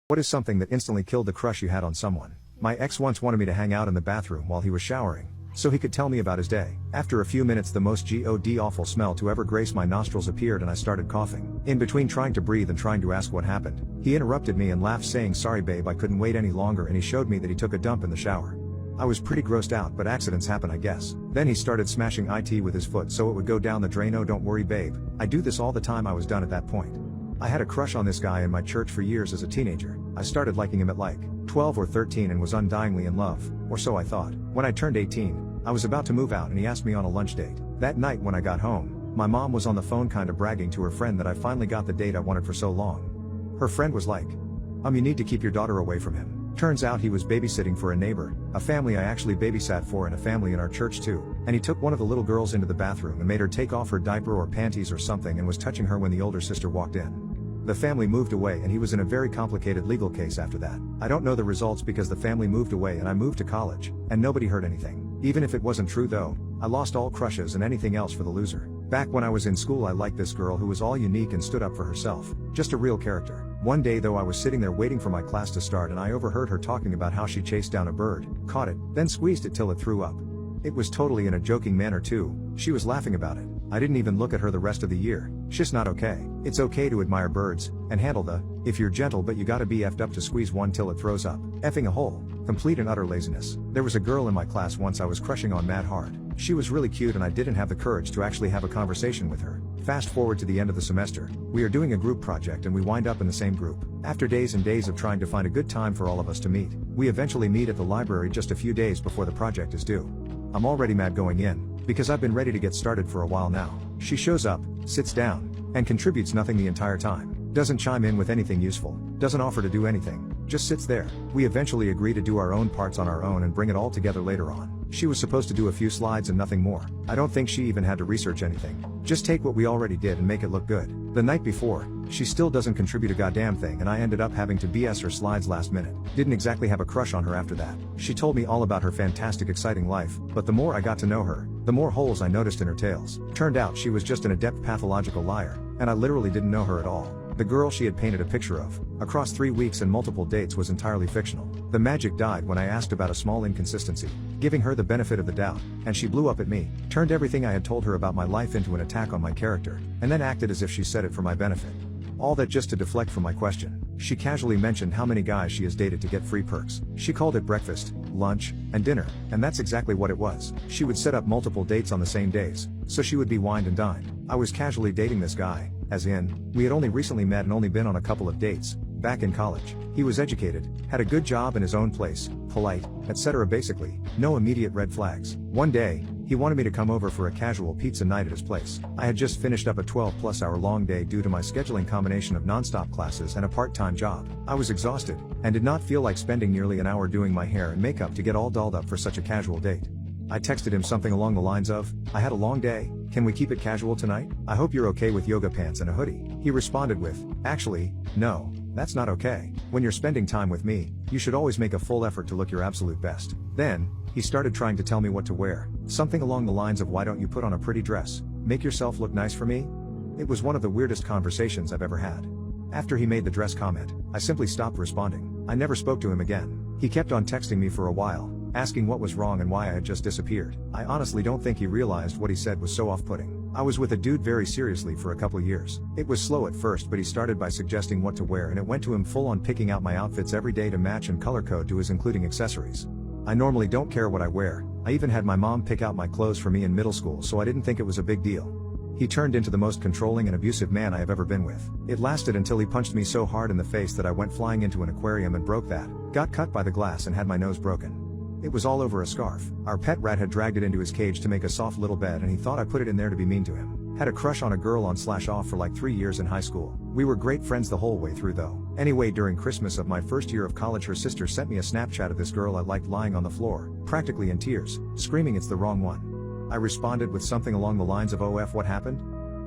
What is something that instantly killed the crush you had on someone? My ex once wanted me to hang out in the bathroom while he was showering, so he could tell me about his day. After a few minutes, the most awful smell to ever grace my nostrils appeared and I started coughing. In between trying to breathe and trying to ask what happened, he interrupted me and laughed, saying, "Sorry babe, I couldn't wait any longer," and he showed me that he took a dump in the shower. I was pretty grossed out, but accidents happen, I guess. Then he started smashing it with his foot so it would go down the drain. "Oh, don't worry babe, I do this all the time." I was done at that point. I had a crush on this guy in my church for years as a teenager. I started liking him at like 12 or 13 and was undyingly in love, or so I thought. When I turned 18, I was about to move out and he asked me on a lunch date. That night when I got home, my mom was on the phone kinda bragging to her friend that I finally got the date I wanted for so long. Her friend was like, you need to keep your daughter away from him." Turns out he was babysitting for a neighbor, a family I actually babysat for, and a family in our church too, and he took one of the little girls into the bathroom and made her take off her diaper or panties or something and was touching her when the older sister walked in. The family moved away and he was in a very complicated legal case after that. I don't know the results because the family moved away and I moved to college, and nobody heard anything. Even if it wasn't true though, I lost all crushes and anything else for the loser. Back when I was in school I liked this girl who was all unique and stood up for herself, just a real character. One day though I was sitting there waiting for my class to start and I overheard her talking about how she chased down a bird, caught it, then squeezed it till it threw up. It was totally in a joking manner too. She was laughing about it. I didn't even look at her the rest of the year. Shit's not okay. It's okay to admire birds, and handle the, if you're gentle, but you gotta be effed up to squeeze one till it throws up. Effing a hole. Complete and utter laziness. There was a girl in my class once I was crushing on mad hard. She was really cute and I didn't have the courage to actually have a conversation with her. Fast forward to the end of the semester. We are doing a group project and we wind up in the same group. After days and days of trying to find a good time for all of us to meet, we eventually meet at the library just a few days before the project is due. I'm already mad going in, because I've been ready to get started for a while now. She shows up, sits down, and contributes nothing the entire time. Doesn't chime in with anything useful, doesn't offer to do anything, just sits there. We eventually agree to do our own parts on our own and bring it all together later on. She was supposed to do a few slides and nothing more. I don't think she even had to research anything. Just take what we already did and make it look good. The night before, she still doesn't contribute a goddamn thing and I ended up having to BS her slides last minute. Didn't exactly have a crush on her after that. She told me all about her fantastic exciting life, but the more I got to know her, the more holes I noticed in her tales. Turned out she was just an adept pathological liar, and I literally didn't know her at all. The girl she had painted a picture of, across 3 weeks and multiple dates, was entirely fictional. The magic died when I asked about a small inconsistency, giving her the benefit of the doubt, and she blew up at me, turned everything I had told her about my life into an attack on my character, and then acted as if she said it for my benefit. All that just to deflect from my question. She casually mentioned how many guys she has dated to get free perks. She called it breakfast, lunch, and dinner, and that's exactly what it was. She would set up multiple dates on the same days, so she would be wined and dined. I was casually dating this guy, as in, we had only recently met and only been on a couple of dates, back in college. He was educated, had a good job in his own place, polite, etc. Basically, no immediate red flags. One day, he wanted me to come over for a casual pizza night at his place. I had just finished up a 12+ hour long day due to my scheduling combination of non-stop classes and a part-time job. I was exhausted, and did not feel like spending nearly an hour doing my hair and makeup to get all dolled up for such a casual date. I texted him something along the lines of, "I had a long day, can we keep it casual tonight? I hope you're okay with yoga pants and a hoodie." He responded with, "Actually, no, that's not okay. When you're spending time with me, you should always make a full effort to look your absolute best." Then, he started trying to tell me what to wear, something along the lines of, "Why don't you put on a pretty dress, make yourself look nice for me?" It was one of the weirdest conversations I've ever had. After he made the dress comment, I simply stopped responding. I never spoke to him again. He kept on texting me for a while, asking what was wrong and why I had just disappeared. I honestly don't think he realized what he said was so off-putting. I was with a dude very seriously for a couple years. It was slow at first, but he started by suggesting what to wear and it went to him full on picking out my outfits every day to match and color code to his, including accessories. I normally don't care what I wear. I even had my mom pick out my clothes for me in middle school, so I didn't think it was a big deal. He turned into the most controlling and abusive man I have ever been with. It lasted until he punched me so hard in the face that I went flying into an aquarium and broke that, got cut by the glass and had my nose broken. It was all over a scarf. Our pet rat had dragged it into his cage to make a soft little bed and he thought I put it in there to be mean to him. Had a crush on a girl on/off for like 3 years in high school. We were great friends the whole way through though. Anyway, during Christmas of my first year of college, her sister sent me a Snapchat of this girl I liked lying on the floor, practically in tears, screaming it's the wrong one. I responded with something along the lines of, "OF, what happened?"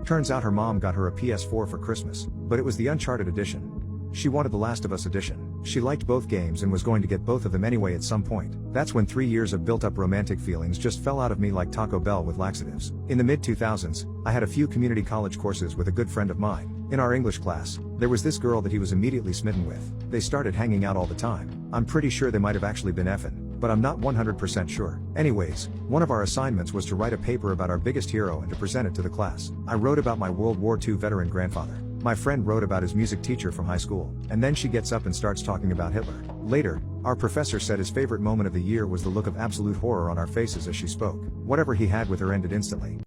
Turns out her mom got her a PS4 for Christmas, but it was the Uncharted edition. She wanted the Last of Us edition. She liked both games and was going to get both of them anyway at some point. That's when 3 years of built-up romantic feelings just fell out of me like Taco Bell with laxatives. In the mid-2000s, I had a few community college courses with a good friend of mine. In our English class, There was this girl that he was immediately smitten with. They started hanging out all the time. I'm pretty sure they might have actually been effing, but I'm not 100% sure. Anyways, one of our assignments was to write a paper about our biggest hero and to present it to the class. I wrote about my World War II veteran grandfather. My friend wrote about his music teacher from high school, and then she gets up and starts talking about Hitler. Later, our professor said his favorite moment of the year was the look of absolute horror on our faces as she spoke. Whatever he had with her ended instantly.